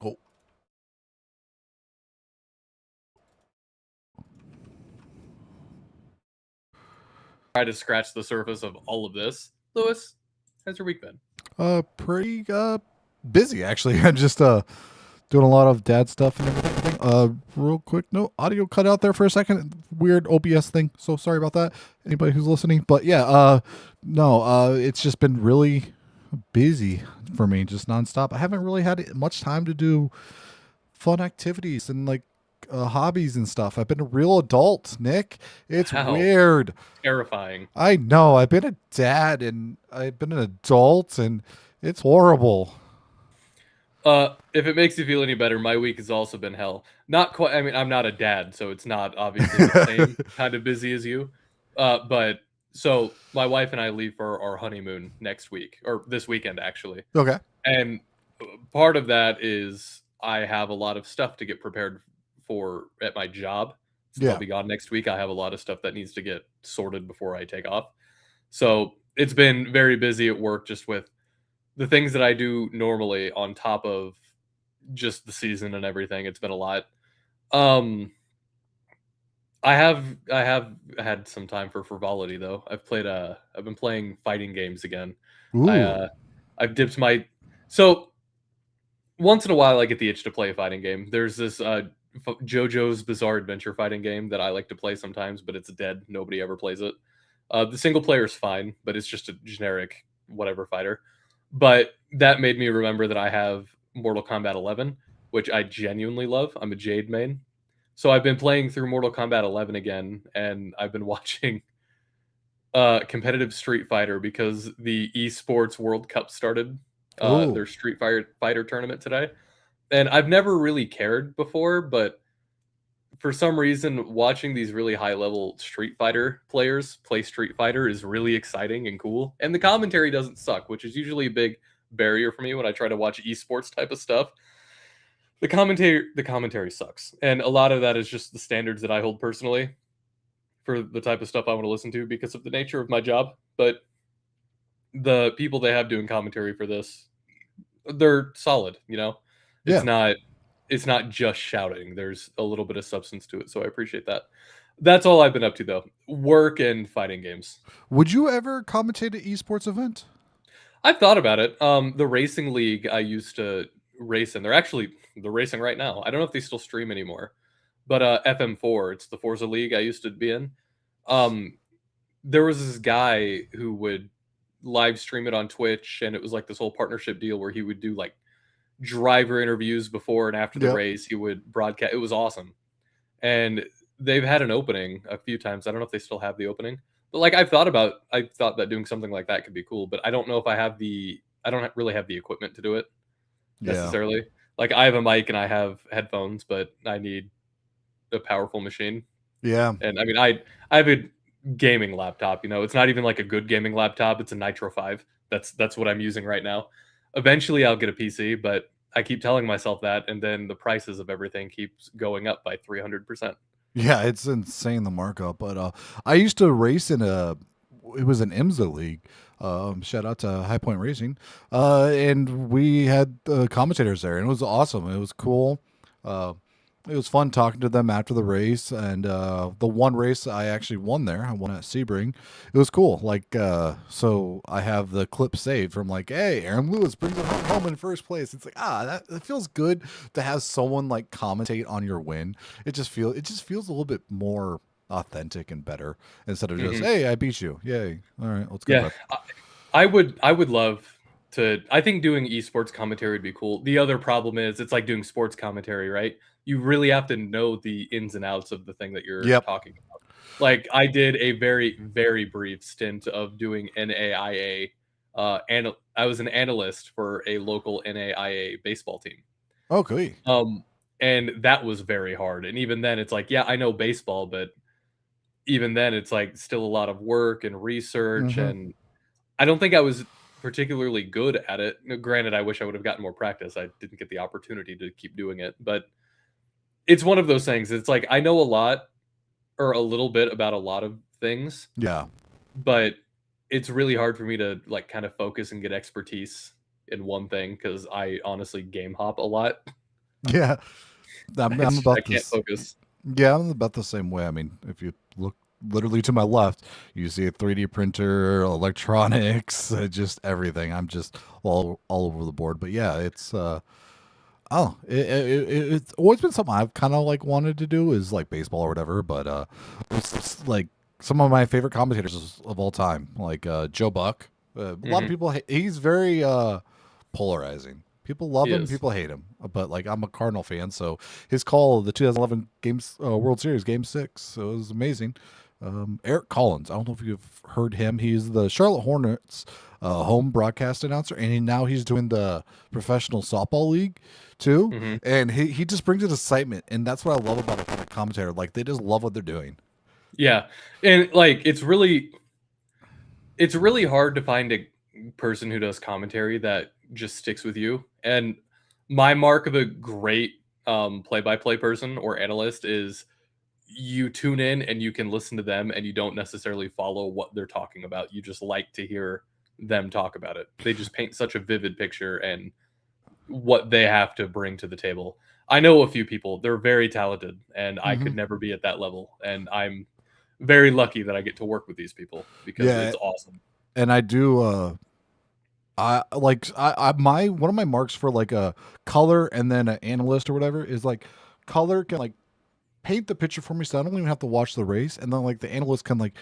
Oh. Try to scratch the surface of all of this. Lewis, how's your week been? Pretty busy actually. I'm just doing a lot of dad stuff and everything. Real quick, no audio cut out there for a second. Weird OBS thing. So sorry about that. Anybody who's listening, but yeah, it's just been really busy for me, just nonstop. I haven't really had much time to do fun activities and like hobbies and stuff. I've been a real adult, Nick. It's Wow. weird. Terrifying. I know. I've been a dad and I've been an adult, and it's horrible. If it makes you feel any better, my week has also been hell. Not quite. I mean, I'm not a dad, so it's not obviously the same kind of busy as you. But so my wife and I leave for our honeymoon next week, or this weekend actually. Okay. And part of that is I have a lot of stuff to get prepared for at my job. Since I'll Yeah. be gone next week, I have a lot of stuff that needs to get sorted before I take off. So it's been very busy at work just with the things that I do normally on top of just the season and everything. It's been a lot. Um, I have had some time for frivolity though. I've been playing fighting games again. I Ooh. uh I've dipped my so once in a while I get the itch to play a fighting game. There's this JoJo's Bizarre Adventure fighting game that I like to play sometimes, but it's dead. Nobody ever plays it. The single player is fine, but it's just a generic whatever fighter. But that made me remember that I have Mortal Kombat 11, which I genuinely love. I'm a Jade main. So I've been playing through Mortal Kombat 11 again, and I've been watching competitive Street Fighter because the esports World Cup started Ooh. their Fighter tournament today. And I've never really cared before, but for some reason, watching these really high level Street Fighter players play Street Fighter is really exciting and cool. And the commentary doesn't suck, which is usually a big barrier for me when I try to watch esports type of stuff. The commentary sucks. And a lot of that is just the standards that I hold personally for the type of stuff I want to listen to because of the nature of my job. But the people they have doing commentary for this, they're solid, you know? It's Yeah. not it's not just shouting. There's a little bit of substance to it, so I appreciate that. That's all I've been up to though. Work and fighting games. Would you ever commentate an esports event? I've thought about it. The racing league I used to race in, they're racing right now. I don't know if they still stream anymore. But FM4, it's the Forza League I used to be in. Um, there was this guy who would live stream it on Twitch, and it was like this whole partnership deal where he would do like driver interviews before and after the Yep. race. He would broadcast. It was awesome, and they've had an opening a few times. I don't know if they still have the opening, but like I thought that doing something like that could be cool. But I don't know if I don't really have the equipment to do it Yeah. necessarily. Like I have a mic and I have headphones, but I need a powerful machine. Yeah. And I mean, I have a gaming laptop. You know, it's not even like a good gaming laptop. It's a Nitro 5. That's what I'm using right now. Eventually, I'll get a PC, but I keep telling myself that, and then the prices of everything keeps going up by 300%. Yeah, it's insane the markup. But I used to race in it was an IMSA league. Shout out to High Point Racing. And we had commentators there, and it was awesome. It was cool. Uh, it was fun talking to them after the race, and the one race I actually won there. I won at Sebring. It was cool. Like, so I have the clip saved from like, hey, Aaron Lewis brings it home in first place. It's like, that feels good to have someone like commentate on your win. It just feels a little bit more authentic and better instead of just, Hmm. hey, I beat you, yay, all right, let's go to Yeah, bed. I would love to. I think doing esports commentary would be cool. The other problem is it's like doing sports commentary, right? You really have to know the ins and outs of the thing that you're Yep. talking about. Like I did a very very brief stint of doing NAIA, and I was an analyst for a local NAIA baseball team. Okay. Um, and that was very hard. And even then, it's like, yeah, I know baseball, but even then, it's like still a lot of work and research, Mm-hmm. and I don't think I was particularly good at it. Granted, I wish I would have gotten more practice. I didn't get the opportunity to keep doing it, but it's one of those things. It's like I know a lot or a little bit about a lot of things, Yeah. but it's really hard for me to like kind of focus and get expertise in one thing because I honestly game hop a lot. Yeah, I'm I about can't this. focus. Yeah, I'm about the same way. I mean, if you look literally to my left, you see a 3D printer, electronics, just everything. I'm just all over the board. But yeah, it's oh, it's always been something I've kind of like wanted to do is like baseball or whatever. But it's like some of my favorite commentators of all time, like Joe Buck. A lot of Hmm. people he's very polarizing. People love He him, is. people hate him. But like I'm a Cardinal fan, so his call of the 2011 games World Series Game 6, so it was amazing. Eric Collins, I don't know if you've heard him. He's the Charlotte Hornets home broadcast announcer, and now he's doing the professional softball league too. Hmm. And he just brings an excitement, and that's what I love about a commentator. Like they just love what they're doing. Yeah, and like it's really hard to find a person who does commentary that just sticks with you. And my mark of a great play-by-play person or analyst is you tune in and you can listen to them and you don't necessarily follow what they're talking about. You just like to hear them talk about it. They just paint such a vivid picture and what they have to bring to the table. I know a few people, they're very talented and I Hmm. could never be at that level. And I'm very lucky that I get to work with these people because Yeah, it's awesome. and I do. I my one of my marks for like a color and then an analyst or whatever is like color can like paint the picture for me so I don't even have to watch the race, and then like the analyst can like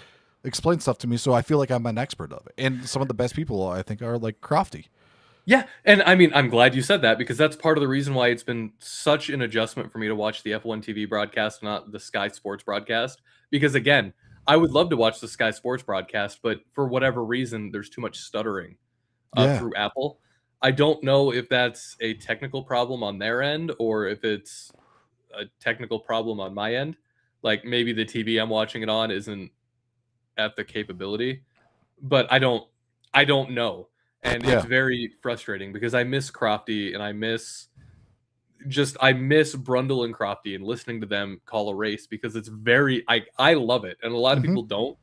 explain stuff to me so I feel like I'm an expert of it. And some of the best people I think are like Crofty. Yeah, and I mean, I'm glad you said that because that's part of the reason why it's been such an adjustment for me to watch the F1 TV broadcast, not the Sky Sports broadcast. Because again, I would love to watch the Sky Sports broadcast, but for whatever reason, there's too much stuttering Yeah. through Apple. I don't know if that's a technical problem on their end or if it's a technical problem on my end. Like maybe the TV I'm watching it on isn't at the capability, but I don't know. And it's Yeah. very frustrating because I miss Crofty and I miss Brundle and Crofty and listening to them call a race because it's very I love it. And a lot of Hmm. people don't.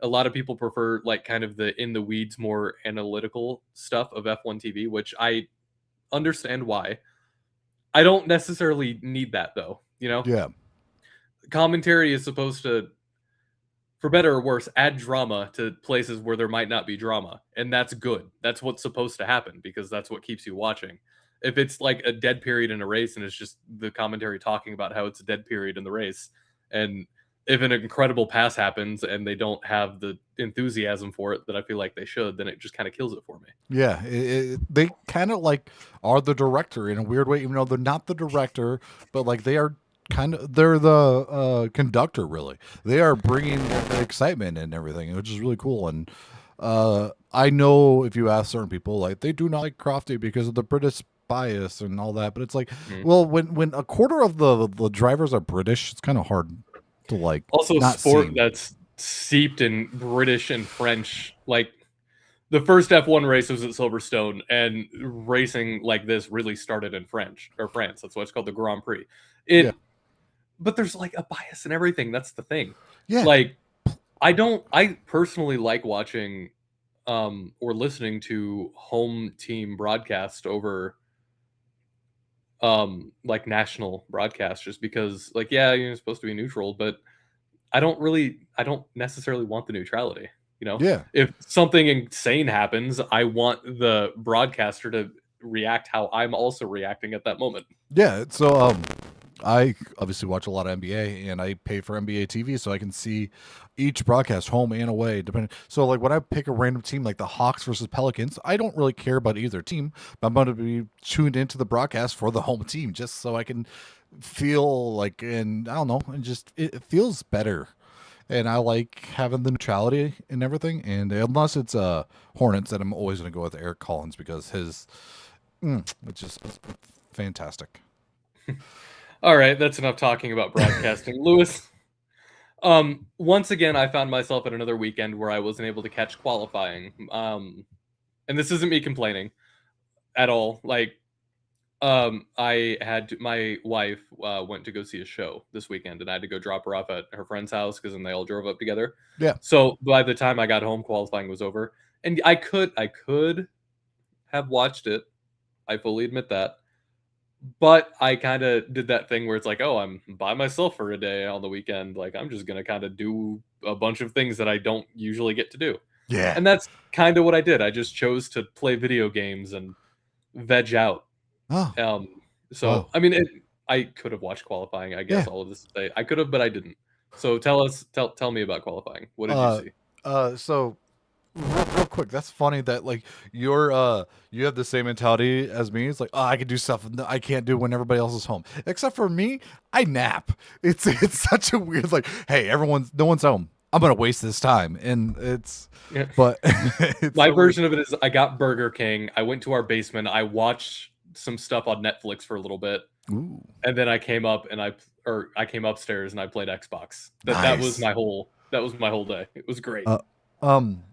A lot of people prefer like kind of the in the weeds more analytical stuff of F1 TV, which I understand why. I don't necessarily need that though, you know? Yeah. Commentary is supposed to, for better or worse, add drama to places where there might not be drama. And that's good. That's what's supposed to happen because that's what keeps you watching. If it's like a dead period in a race and it's just the commentary talking about how it's a dead period in the race, and if an incredible pass happens and they don't have the enthusiasm for it that I feel like they should, then it just kind of kills it for me. Yeah, they kind of like are the director in a weird way, even though they're not the director, but like they are they're the conductor. Really, they are bringing the excitement and everything, which is really cool. And I know if you ask certain people, like they do not like Crofty because of the British bias and all that. But it's like, Mhm. well, when a quarter of the drivers are British, it's kind of hard to like Also, a not sport see. that's steeped in British and French. Like the first F1 race was at Silverstone, and racing like this really started in French or France. That's why it's called the Grand Prix. Yeah, It, but there's like a bias in everything. That's the thing. yeah. Like I personally like watching or listening to home team broadcast over like national broadcast just because like yeah, you're supposed to be neutral, but I don't necessarily want the neutrality, you know? Yeah. If something insane happens, I want the broadcaster to react how I'm also reacting at that moment. Yeah, so I obviously watch a lot of NBA, and I pay for NBA TV so I can see each broadcast home and away. Depending, so like when I pick a random team like the Hawks versus Pelicans, I don't really care about either team, but I'm going to be tuned into the broadcast for the home team just so I can feel like, and I don't know, and just it feels better. And I like having the neutrality and everything. And unless it's Hornets, then I'm always going to go with Eric Collins because his, which is fantastic. All right, that's enough talking about broadcasting. Lewis, once again I found myself at another weekend where I wasn't able to catch qualifying. And this isn't me complaining at all. Like My wife went to go see a show this weekend, and I had to go drop her off at her friend's house because then they all drove up together. Yeah. So by the time I got home, qualifying was over, and I could have watched it. I fully admit that, but I kind of did that thing where it's like, oh, I'm by myself for a day on the weekend. Like I'm just gonna kind of do a bunch of things that I don't usually get to do, Yeah. and that's kind of what I did. I just chose to play video games and veg out. Oh. Um, so Wow. I mean, I could have watched qualifying. I guess Yeah. all of this to say I could have, but I didn't. So tell me about qualifying. What did you Uh. see? So real quick, that's funny that like you have the same mentality as me. It's like, oh, I can do stuff that I can't do when everybody else is home. Except for me, I nap. It's such a weird like, hey, no one's home. I'm gonna waste this time, and it's Yeah. but it's My so weird. version of it is I got Burger King. I went to our basement. I watched some stuff on Netflix for a little bit, Ooh, and then I came upstairs and I played Xbox. nice. That was my whole day. It was great. Uh, um,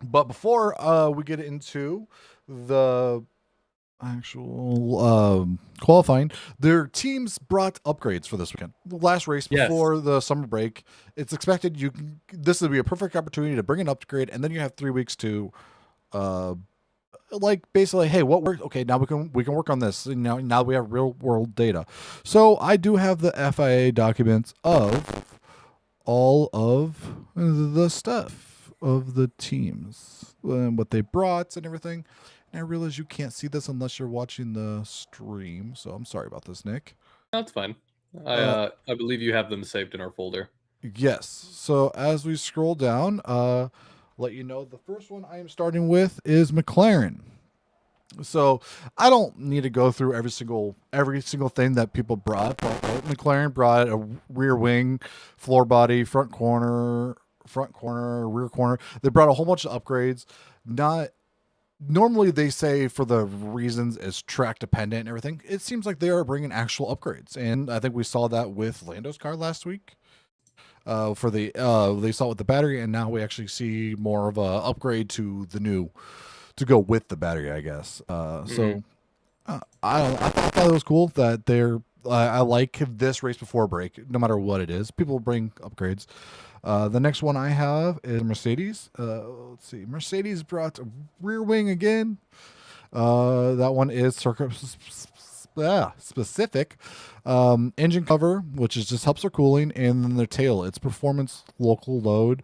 but before we get into the actual qualifying, their teams brought upgrades for this weekend. The last race Yes. before the summer break, it's expected this would be a perfect opportunity to bring an upgrade, and then you have 3 weeks to uh like basically, hey, what worked? Okay, now we can work on this. And now we have real world data. So I do have the FIA documents of all of the stuff of the teams and what they brought and everything. And I realize you can't see this unless you're watching the stream, so I'm sorry about this, Nick. That's fine. Uh, I believe you have them saved in our folder. yes. So as we scroll down, let you know the first one I am starting with is McLaren. So I don't need to go through every single thing that people brought. But McLaren brought a rear wing, floor body, front corner, rear corner. They brought a whole bunch of upgrades. Not normally they say for the reasons is track dependent and everything. It seems like they are bringing actual upgrades, and I think we saw that with Lando's car last week. For they saw it with the battery, and now we actually see more of a upgrade to the new to go with the battery, I guess. Mhm. So I thought it was cool that I like this race before break, no matter what it is. People bring upgrades. The next one I have is Mercedes. Let's see. Mercedes brought a rear wing again. That one is specific. Engine cover, which is just helps their cooling, and then their tail. It's performance local load.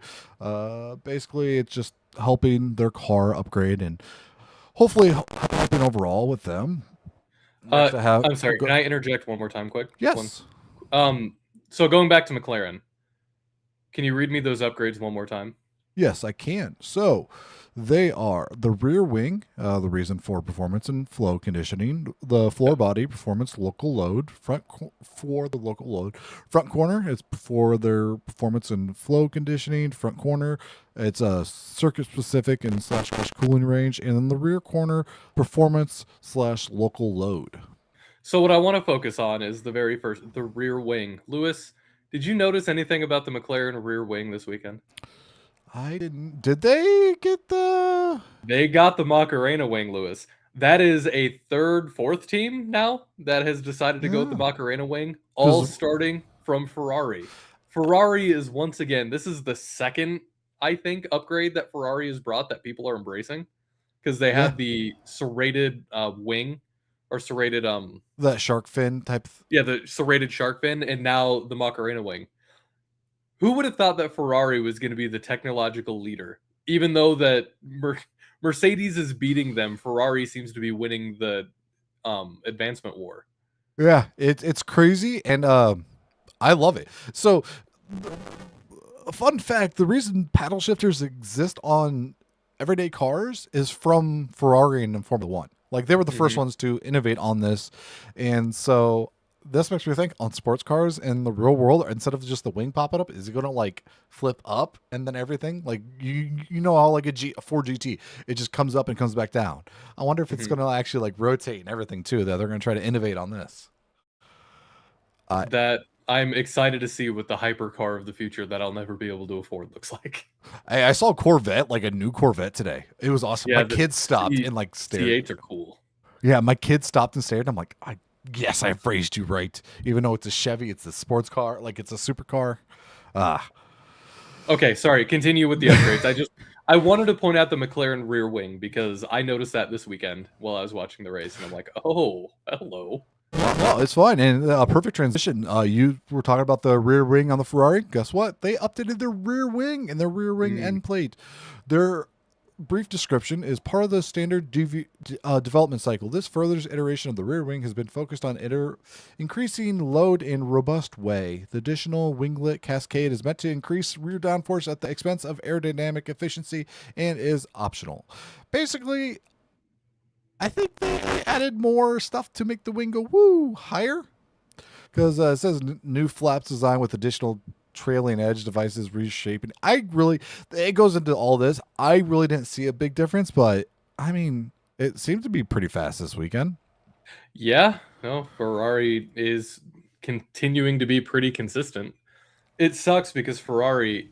Basically, it's just helping their car upgrade and hopefully helping overall with them. Uh, Next, I have I'm sorry. Can I interject one more time, quick? yes, So going back to McLaren, can you read me those upgrades one more time? yes, I can. So they are the rear wing, the reason for performance and flow conditioning, the floor Yep. body, performance local load, for the local load, front corner, it's for their performance and flow conditioning, front corner, it's a circuit specific and slash crush cooling range, and then the rear corner, performance slash local load. So what I want to focus on is the rear wing. Lewis, did you notice anything about the McLaren rear wing this weekend? I didn't. Did they get the? They got the Macarena wing, Lewis. That is a third, fourth team now that has decided to go with the Yeah, Macarena wing, all because starting from Ferrari. Ferrari is once again, this is the second, I think, upgrade that Ferrari has brought that people are embracing because they yeah, had the serrated wing or serrated that shark fin type. yeah, the serrated shark fin, and now the Macarena wing. Who would have thought that Ferrari was going to be the technological leader? Even though that Mercedes is beating them, Ferrari seems to be winning the advancement war. Yeah, it's crazy, and I love it. So, a fun fact: the reason paddle shifters exist on everyday cars is from Ferrari and Formula One. Like they were the first Mhm. ones to innovate on this, and so this makes me think on sports cars in the real world, instead of just the wing popping up, is it going to like flip up and then everything? Like you know how like a Ford GT, it just comes up and comes back down. I wonder if it's Mhm. going to actually like rotate and everything too. That they're going to try to innovate on this. Uh, That I'm excited to see what the hypercar of the future that I'll never be able to afford looks like. I saw a Corvette, like a new Corvette today. It was awesome. My Yeah, the kids stopped and like stared. C8s are cool. Yeah, my kid stopped and stared. I'm like, yes, I phrased you right. Even though it's a Chevy, it's a sports car, like it's a supercar. Ah, Okay, sorry. Continue with the upgrades. I wanted to point out the McLaren rear wing because I noticed that this weekend while I was watching the race, and I'm like, oh, hello. no, it's fine. And a perfect transition. You were talking about the rear wing on the Ferrari. Guess what? They updated their rear wing and their rear wing Mm. end plate. Their brief description is part of the standard development cycle. This further iteration of the rear wing has been focused on increasing load in robust way. The additional winglet cascade is meant to increase rear downforce at the expense of aerodynamic efficiency and is optional. Basically, I think they added more stuff to make the wing go woo higher because it says new flaps design with additional trailing edge devices reshaping. It goes into all this. I really didn't see a big difference, but I mean, it seemed to be pretty fast this weekend. Yeah, no, Ferrari is continuing to be pretty consistent. It sucks because Ferrari,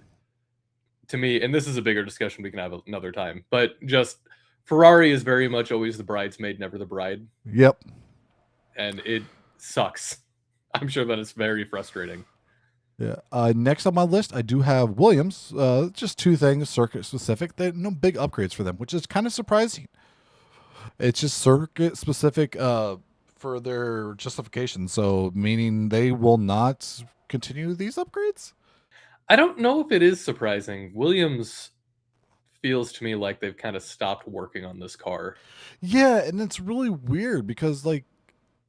to me, and this is a bigger discussion we can have another time, but just Ferrari is very much always the bridesmaid, never the bride, Yep. and it sucks. I'm sure that it's very frustrating. Yeah. Next on my list, I do have Williams. Just two things, circuit specific. They no big upgrades for them, which is kind of surprising. It's just circuit specific for their justification. So meaning they will not continue these upgrades. I don't know if it is surprising. Williams feels to me like they've kind of stopped working on this car. Yeah, and it's really weird because like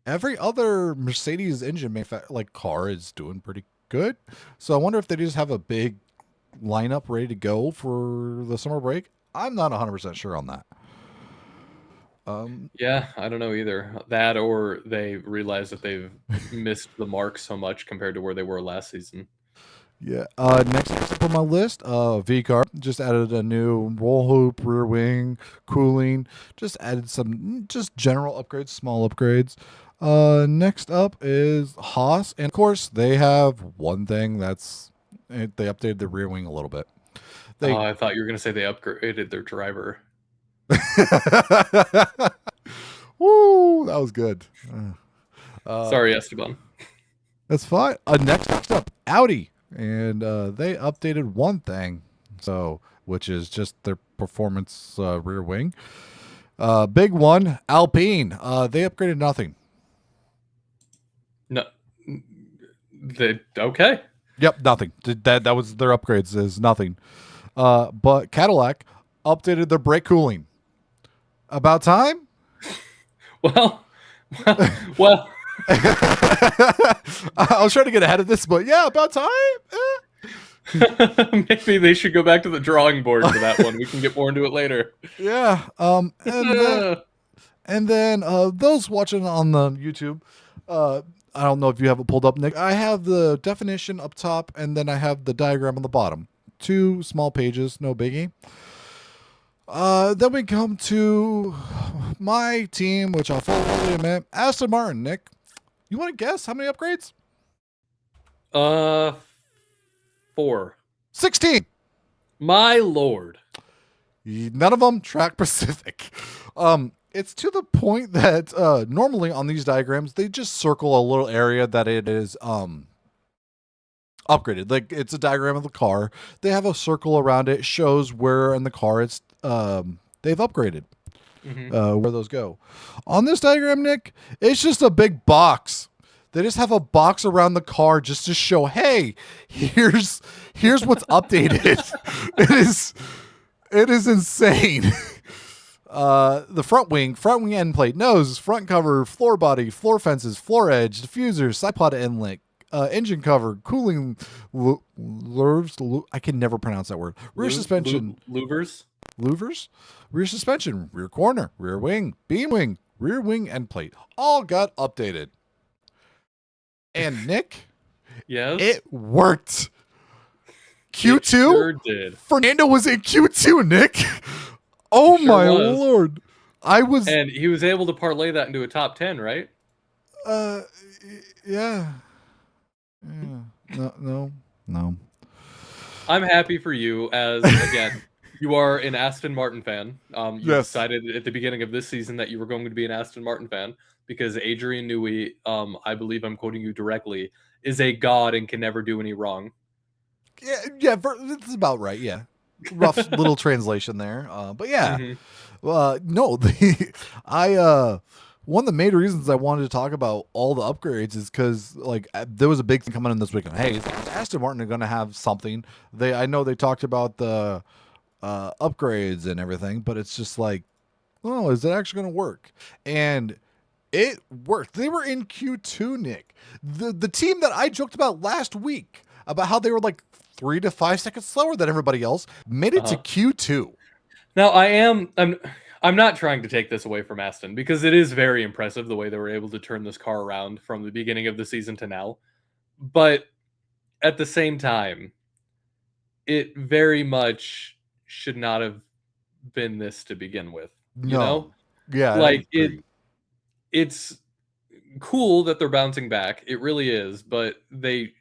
every other Mercedes engine like car is doing pretty good. So I wonder if they just have a big lineup ready to go for the summer break. I'm not 100% sure on that. Yeah, I don't know either. That or they realize that they've missed the mark so much compared to where they were last season. Yeah. Next up on my list, V-Car just added a new roll hoop, rear wing, cooling. Just added some just general upgrades, small upgrades. Next up is Haas, and of course they have one thing they updated the rear wing a little bit. Oh, They I thought you were going to say they upgraded their driver. Woo, that was good. Sorry, Esteban. That's fine. Next up, Audi, and they updated one thing, which is just their performance rear wing. Big one, Alpine. They upgraded nothing. No, okay. Yep, nothing. That was their upgrades. Is nothing. But Cadillac updated their brake cooling. About time. Well, well. I was trying to get ahead of this, but yeah, about time. Maybe they should go back to the drawing board for that one. We can get more into it later. Yeah. And then those watching on the YouTube, I don't know if you have it pulled up, Nick. I have the definition up top, and then I have the diagram on the bottom. Two small pages, no biggie. Then we come to my team, which I'll fully admit, Aston Martin. Nick, you want to guess how many upgrades? 4. 16. My lord. None of them track specific. It's to the point that normally on these diagrams they just circle a little area that it is upgraded. Like it's a diagram of the car. They have a circle around it, shows where in the car it's they've upgraded. Where those go. On this diagram, Nick, it's just a big box. They just have a box around the car just to show, hey, here's what's updated. It is insane. The front wing end plate, nose, front cover, floor body, floor fences, floor edge, diffusers, side pod inlet, engine cover, cooling louvers. I can never pronounce that word. Rear suspension. Louvers. Rear suspension, rear corner, rear wing, beam wing, rear wing end plate. All got updated. And Nick, yes, it worked. Q2? It sure did. Fernando was in Q2, Nick. Oh Sure my was. lord. And he was able to parlay that into a top 10, right? Yeah. No. I'm happy for you as, again, You are an Aston Martin fan. You Yes. decided at the beginning of this season that you were going to be an Aston Martin fan because Adrian Newey, I believe I'm quoting you directly, is a god and can never do any wrong. Yeah, yeah, this is about right. Yeah, rough little translation there, but yeah, Hmm. no, I one of the main reasons I wanted to talk about all the upgrades is because like there was a big thing coming in this weekend. Hey, is Aston Martin are going to have something? I know they talked about the upgrades and everything, but it's just like, oh, is it actually going to work? And it worked. They were in Q2, Nick. The team that I joked about last week about how they were like 3 to 5 seconds slower than everybody else made it to Uh-huh. Q2. Now I'm not trying to take this away from Aston because it is very impressive the way they were able to turn this car around from the beginning of the season to now. But at the same time, it very much should not have been this to begin with. You know? No. Yeah, I Like agree. it's cool that they're bouncing back. It really is, but they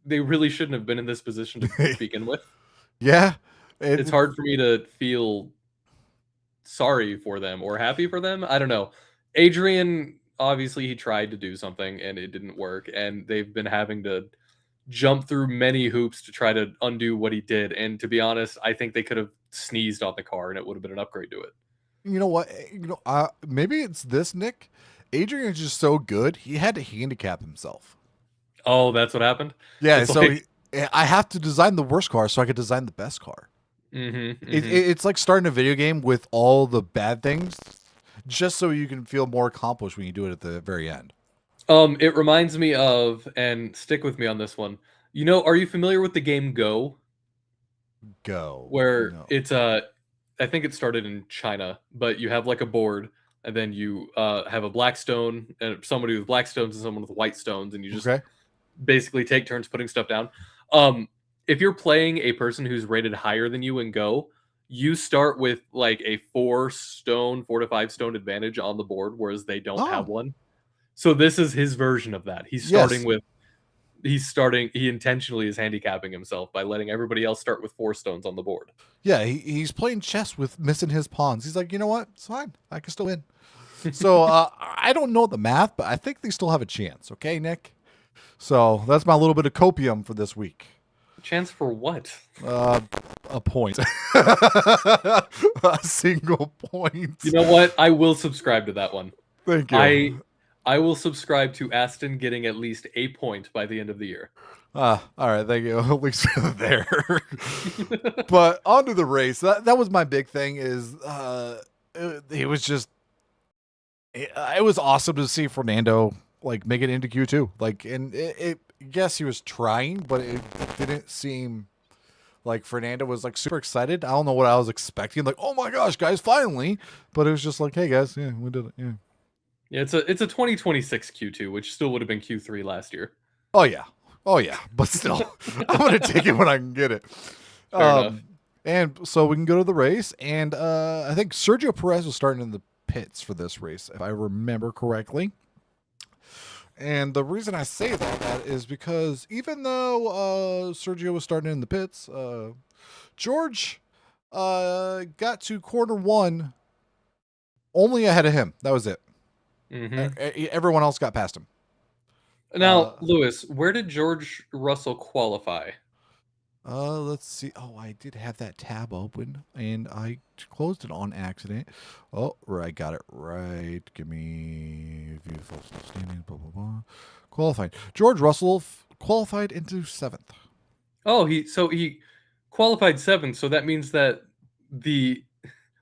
really shouldn't have been in this position to begin with. Yeah. It, It's hard for me to feel sorry for them or happy for them. I don't know. Adrian, obviously, he tried to do something and it didn't work, and they've been having to jump through many hoops to try to undo what he did. And to be honest, I think they could have sneezed on the car and it would have been an upgrade to it. you know what? Maybe it's this, Nick. Adrian is just so good, he had to handicap himself. Oh, that's what happened. Yeah, It's so like, I have to design the worst car so I could design the best car. It's like starting a video game with all the bad things, just so you can feel more accomplished when you do it at the very end. It reminds me of, and stick with me on this one. You know, are you familiar with the game Go? Go. Where No. it's I think it started in China, but you have like a board, and then you have a black stone and somebody with black stones and someone with white stones, and you just Okay. basically take turns putting stuff down. Um, if you're playing a person who's rated higher than you in Go, you start with like a 4 stone, 4 to 5 stone advantage on the board, whereas they don't have Oh, one. So this is his version of that. yes. He intentionally is handicapping himself by letting everybody else start with 4 stones on the board. Yeah, he's playing chess with missing his pawns. He's like, you know what? It's fine. I can still win. So I don't know the math, but I think they still have a chance. Okay, Nick. So that's my little bit of copium for this week. Chance for what? Uh, a point, a single point. You know what? I will subscribe to that one. Thank I you. I will subscribe to Aston getting at least a point by the end of the year. All right, thank you. At least there. But on to the race. That was my big thing. Is it was just it was awesome to see Fernando like make it into Q2. Like, and yes, he was trying, but it didn't seem like Fernando was like super excited. I don't know what I was expecting. Like, oh my gosh, guys, finally! But it was just like, hey guys, yeah, we did it. Yeah. Yeah, it's a 2026 Q2, which still would have been Q3 last year. Oh yeah. Oh yeah. But still, I'm gonna take it when I can get it. Fair enough. Um, and so we can go to the race, and I think Sergio Perez was starting in the pits for this race, if I remember correctly. And the reason I say that is because even though Sergio was starting in the pits, George got to corner one only ahead of him. That was it. Hmm. Everyone else got past him. Now, Lewis, where did George Russell qualify? Let's see. Oh, I did have that tab open and I closed it on accident. Oh, I got it right. Give me view full standing. Blah blah blah. Qualified. George Russell qualified into seventh. Oh, he qualified seventh, so that means that the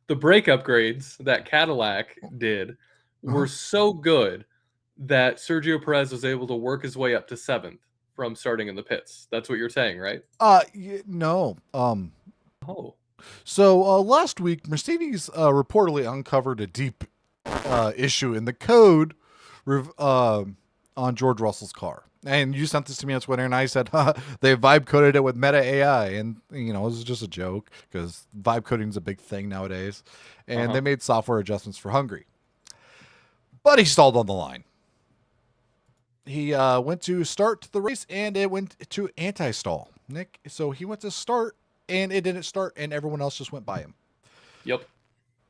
the brake upgrades that Cadillac did Uh-huh. were so good that Sergio Perez was able to work his way up to seventh from starting in the pits. That's what you're saying, right? No. Oh. So last week, Mercedes reportedly uncovered a deep issue in the code on George Russell's car. And you sent this to me on Twitter, and I said, they vibe coded it with Meta AI. And, you know, it was just a joke because vibe coding is a big thing nowadays. And Uh-huh. they made software adjustments for Hungary. But he stalled on the line. He went to start the race, and it went to anti-stall, Nick. So he went to start, and it didn't start, and everyone else just went by him. Yep.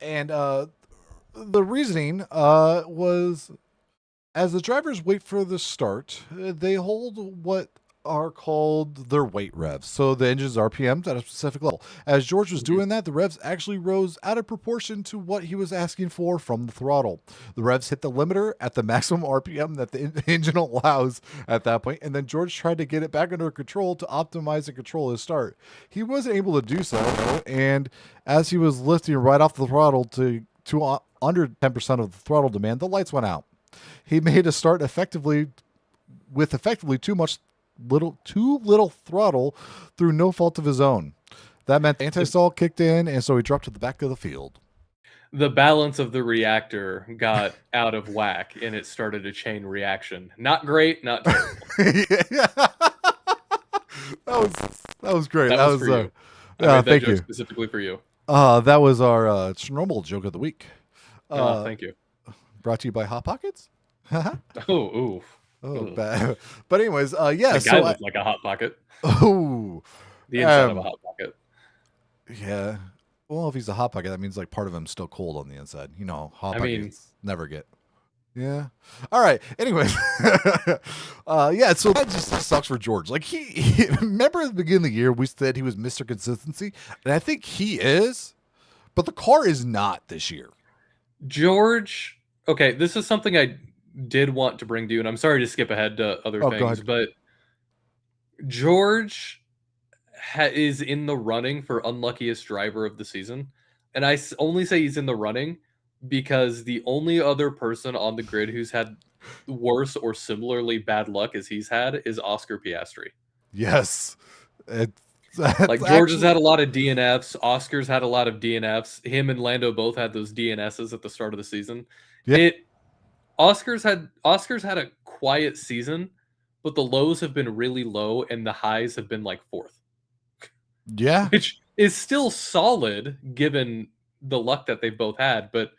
And the reasoning was, as the drivers wait for the start, they hold what are called their weight revs. So the engine's RPMs at a specific level. As George was Mhm. doing that, the revs actually rose out of proportion to what he was asking for from the throttle. The revs hit the limiter at the maximum RPM that the engine allows at that point, and then George tried to get it back under control to optimize and control his start. He wasn't able to do so, and as he was lifting right off the throttle to under 10% of the throttle demand, the lights went out. He made a start effectively too little throttle through no fault of his own. That meant anti-stall kicked in, and so he dropped to the back of the field. The balance of the reactor got out of whack, and it started a chain reaction. Not great, not terrible. Yeah. that was great. That That was was for you. I made that thank joke you. specifically for you. That was our Chernobyl joke of the week. Thank you. Brought to you by Hot Pockets. Oh, ooh. Oh, Ugh. bad. But anyways, yeah. The guy So, looked like a hot pocket. oh, The inside of a hot pocket. yeah. Well, if he's a hot pocket, that means like part of him's still cold on the inside. Hot I mean, pockets never get. Yeah. All right. Anyways, yeah. So that just sucks for George. Like remember at the beginning of the year we said he was Mr. Consistency, and I think he is, but the car is not this year. George. Okay, this is something I did want to bring to you, and I'm sorry to skip ahead to other Oh, go things, ahead. but George is in the running for unluckiest driver of the season, and I only say he's in the running because the only other person on the grid who's had worse or similarly bad luck as he's had is Oscar Piastri. Yes. It's, Like that's George has actually had a lot of DNFs, Oscar's had a lot of DNFs. Him and Lando both had those DNSs at the start of the season. yeah. It Oscar's had a quiet season, but the lows have been really low and the highs have been like fourth, Yeah. which is still solid given the luck that they've both had. But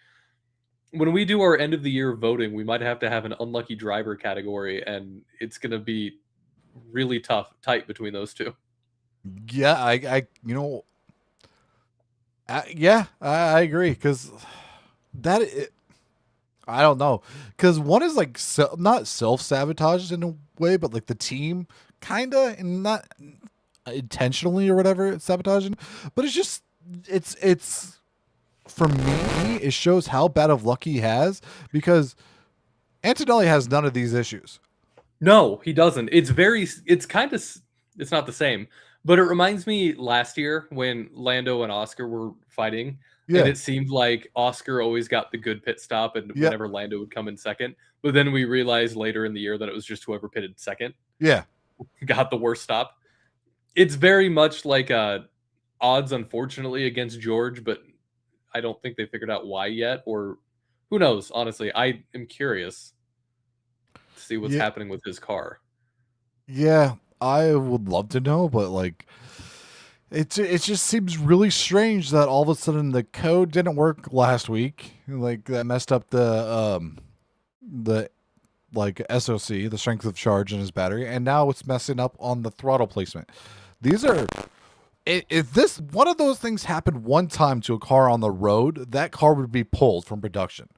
when we do our end of the year voting, we might have to have an unlucky driver category, and it's going to be really tight between those two. Yeah. Yeah, I agree because that I don't know because one is like not self sabotaged in a way, but like the team kind of and not intentionally or whatever sabotaging, but it's for me it shows how bad of luck he has because Antonelli has none of these issues. No, he doesn't. It's not the same, but it reminds me last year when Lando and Oscar were fighting, and Yeah, it seemed like Oscar always got the good pit stop, and yeah, whenever Lando would come in second, but then we realized later in the year that it was just whoever pitted second yeah, got the worst stop. It's very much like odds, unfortunately, against George, but I don't think they figured out why yet, or who knows. Honestly, I am curious to see what's yeah, happening with his car. yeah. I would love to know, but like it just seems really strange that all of a sudden the code didn't work last week. Like that messed up the like SOC, the strength of charge in his battery, and now it's messing up on the throttle placement. These are if this one of those things happened one time to a car on the road, that car would be pulled from production.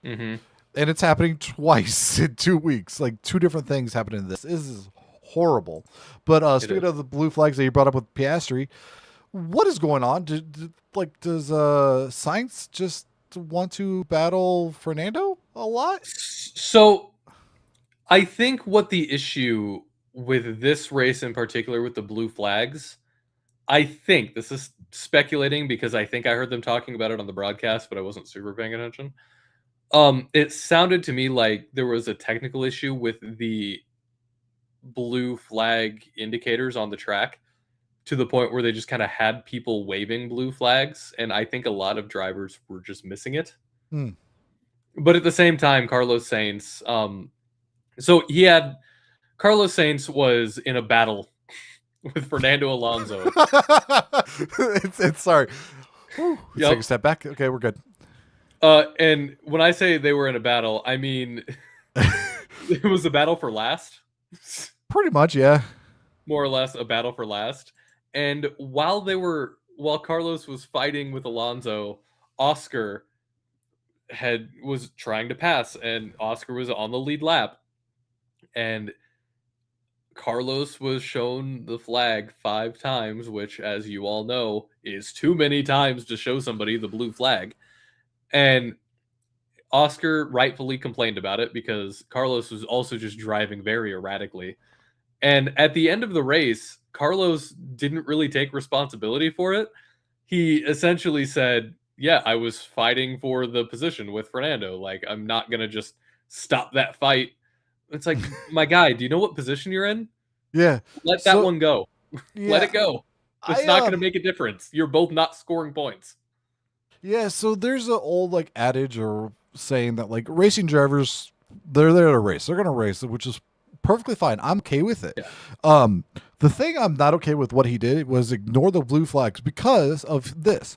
Hmm. And it's happening twice in 2 weeks. Like two different things happening in this. This is horrible. But It is. speaking of the blue flags that you brought up with Piastri, what is going on? Does Science just want to battle Fernando a lot? So I think what the issue with this race in particular with the blue flags, I think this is speculating because I think I heard them talking about it on the broadcast, but I wasn't super paying attention. It sounded to me like there was a technical issue with the blue flag indicators on the track to the point where they just kind of had people waving blue flags, and I think a lot of drivers were just missing it. Hmm. But at the same time, Carlos Sainz, so he had Carlos Sainz was in a battle with Fernando Alonso. It's sorry. Whew, let's take Yep. a step back. Okay, we're good. And when I say they were in a battle, I mean it was a battle for last, Pretty much, yeah. more or less a battle for last. And while Carlos was fighting with Alonso, Oscar was trying to pass, and Oscar was on the lead lap, and Carlos was shown the flag 5 times, which, as you all know, is too many times to show somebody the blue flag. And Oscar rightfully complained about it because Carlos was also just driving very erratically. And at the end of the race, Carlos didn't really take responsibility for it. He essentially said, "Yeah, I was fighting for the position with Fernando. Like, I'm not going to just stop that fight." It's like, my guy, do you know what position you're in? Yeah. Let that So one go. Let yeah, it go. It's I not going to make a difference. You're both not scoring points. yeah. So there's an old like adage or saying that like racing drivers, they're there to race. They're gonna race, which is perfectly fine. I'm okay with it. Yeah. The thing I'm not okay with what he did was ignore the blue flags because of this.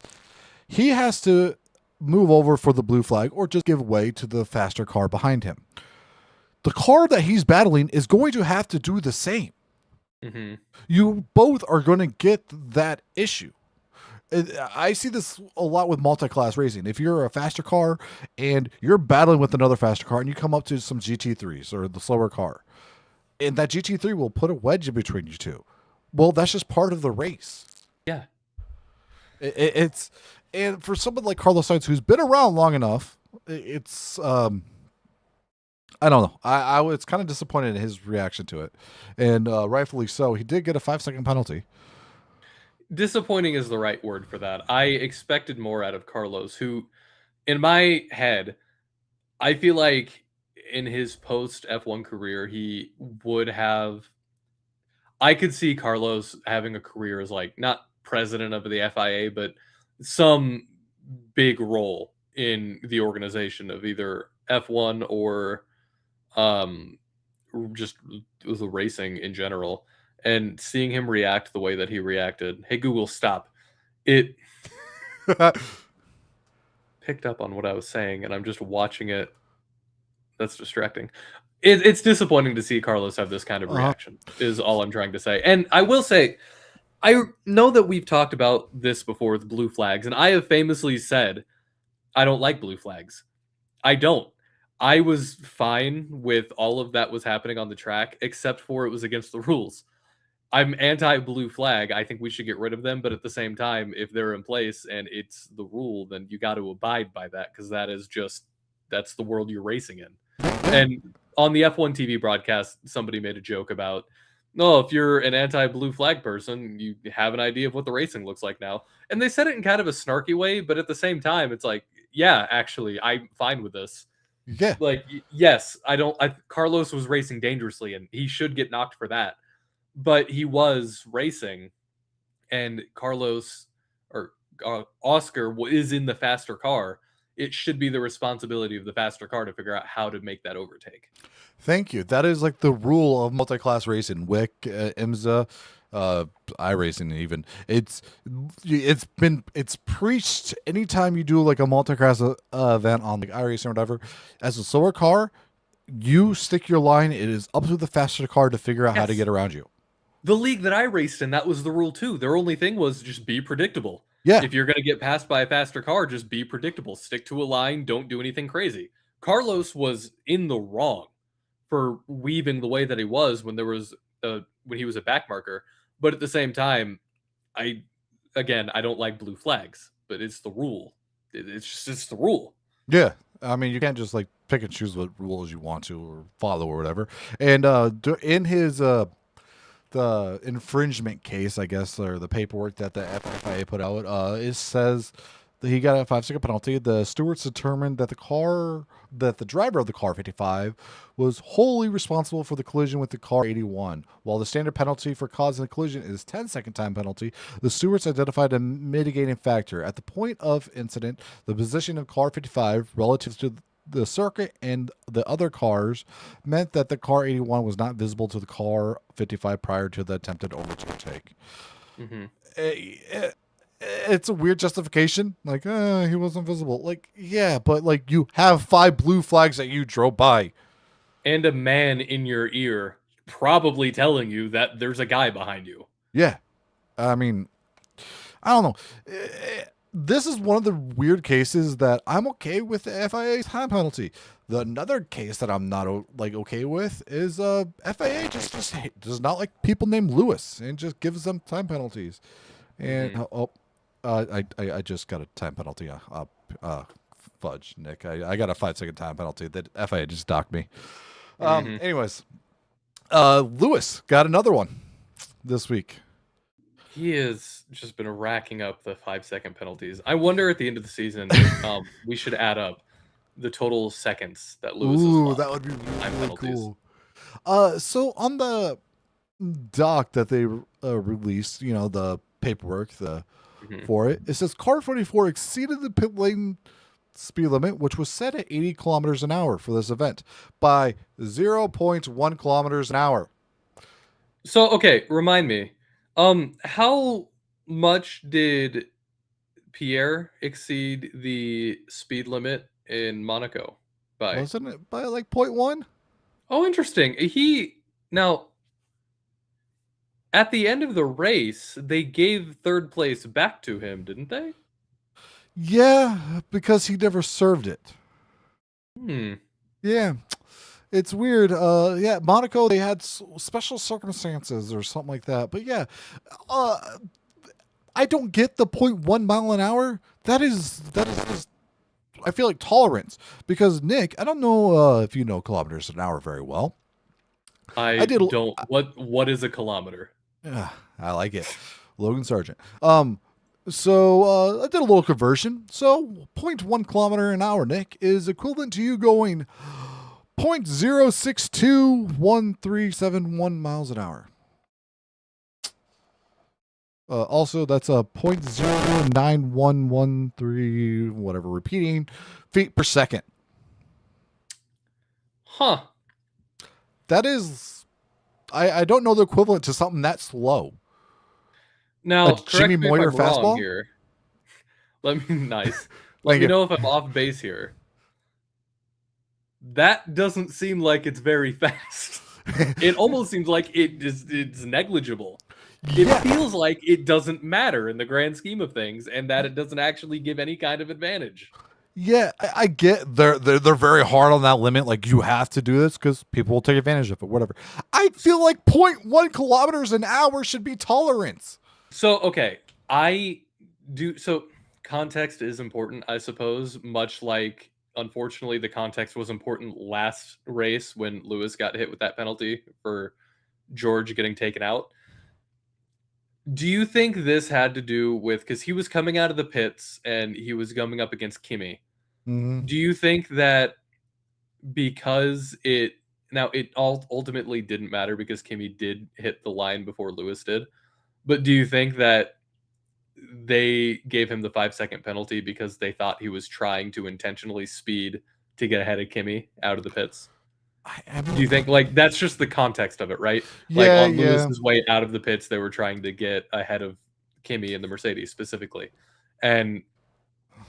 He has to move over for the blue flag or just give way to the faster car behind him. The car that he's battling is going to have to do the same. Mm-hmm. You both are going to get that issue. I see this a lot with multi-class racing. If you're a faster car and you're battling with another faster car and you come up to some GT3s or the slower car, and that GT3 will put a wedge in between you two. Well, that's just part of the race. Yeah. It's and for someone like Carlos Sainz who's been around long enough, it's I don't know. I was kind of disappointed in his reaction to it, and rightfully so. He did get a 5-second penalty. Disappointing is the right word for that. I expected more out of Carlos, who, in my head, I feel like in his post F1 career, he would have. I could see Carlos having a career as like not president of the FIA, but some big role in the organization of either F1 or um, just the racing in general. And seeing him react the way that he reacted, hey Google, stop! It picked up on what I was saying, and I'm just watching it. That's distracting. It's disappointing to see Carlos have this kind of reaction. Is all I'm trying to say. And I will say, I know that we've talked about this before with blue flags, and I have famously said I don't like blue flags. I don't. I was fine with all of that was happening on the track, except for it was against the rules. I'm anti blue flag. I think we should get rid of them, but at the same time, if they're in place and it's the rule, then you got to abide by that because that's the world you're racing in. And on the F1 TV broadcast, somebody made a joke about, no, if you're an anti-blue flag person, you have an idea of what the racing looks like now. And they said it in kind of a snarky way, but at the same time, it's like, yeah, actually, I'm fine with this. Yeah. Like, yes, Carlos was racing dangerously, and he should get knocked for that. But he was racing, and Carlos or Oscar is in the faster car. It should be the responsibility of the faster car to figure out how to make that overtake. Thank you. That is like the rule of multi-class racing. WIC, IMSA, iRacing, even it's preached. Anytime you do like a multi-class event on like iRacing or whatever, as a slower car, you stick your line. It is up to the faster car to figure out how to get around you. The league that I raced in, that was the rule too. Their only thing was just be predictable. Yeah. If you're going to get passed by a faster car, just be predictable. Stick to a line. Don't do anything crazy. Carlos was in the wrong for weaving the way that he was when he was a backmarker. But at the same time, I don't like blue flags, but it's the rule. It's the rule. Yeah. I mean, you can't just like pick and choose what rules you want to or follow or whatever. And in his the infringement case, I guess, or the paperwork that the FIA put out, it says that he got a 5-second penalty. The stewards determined that the driver of the car 55 was wholly responsible for the collision with the car 81. While the standard penalty for causing the collision is 10-second time penalty, the stewards identified a mitigating factor. At the point of incident, the position of car 55 relative to the circuit and the other cars meant that the car 81 was not visible to the car 55 prior to the attempted overtake. Mm-hmm. It's a weird justification. Like, he wasn't visible. Like, yeah, but like you have 5 blue flags that you drove by. And a man in your ear probably telling you that there's a guy behind you. Yeah. I mean, I don't know. This is one of the weird cases that I'm okay with the FIA time penalty. The another case that I'm not like okay with is FIA just does not like people named Lewis and just gives them time penalties. And Hmm. I just got a time penalty. Fudge, Nick. I got a 5 second time penalty that FIA just docked me. Hmm. Anyways, Lewis got another one this week. He has just been racking up the 5 second penalties. I wonder at the end of the season if we should add up the total seconds that Lewis has Ooh, lost that would be time really penalties. cool. So on the doc that they released, the paperwork Hmm. for it, it says car 24 exceeded the pit lane speed limit, which was set at 80 kilometers an hour for this event by 0.1 kilometers an hour. So okay, remind me, how much did Pierre exceed the speed limit in Monaco by? Wasn't it by like point one? Oh, interesting. He now at the end of the race, they gave third place back to him, didn't they? Yeah, because he never served it. Hmm. Yeah, it's weird. Yeah, Monaco, they had special circumstances or something like that. But yeah, uh, I don't get the point 1 mile an hour. That is just, I feel like tolerance because Nick, I don't know if you know kilometers an hour very well. I I did. don't. What is a kilometer? I like it, Logan Sargent. So I did a little conversion. So zero point 0.1 kilometer an hour, Nick, is equivalent to you going 0.0621371 miles an hour. Also, that's a 0.09113 whatever repeating feet per second. Huh. That is, I don't know the equivalent to something that slow. A Now, Jimmy correct me if Moyer I'm wrong fastball. here. Let me nice. Let Thank me you. know if I'm off base here. That doesn't seem like it's very fast. It almost seems like it's negligible. It Yeah, feels like it doesn't matter in the grand scheme of things, and that it doesn't actually give any kind of advantage. yeah, I get they're very hard on that limit. Like you have to do this because people will take advantage of it. Whatever. I feel like zero point 0.1 kilometers an hour should be tolerance. So, okay, I do. So, context is important, I suppose, much like, unfortunately, the context was important last race when Lewis got hit with that penalty for George getting taken out. Do you think this had to do with because he was coming out of the pits and he was coming up against Kimmy? Mm-hmm. Do you think that because it all ultimately didn't matter because Kimmy did hit the line before Lewis did, but do you think that they gave him the 5 second penalty because they thought he was trying to intentionally speed to get ahead of Kimmy out of the pits? I Do you mean, think like that's just the context of it, right? Like yeah, on yeah. Lewis's way out of the pits, they were trying to get ahead of Kimmy in the Mercedes specifically. And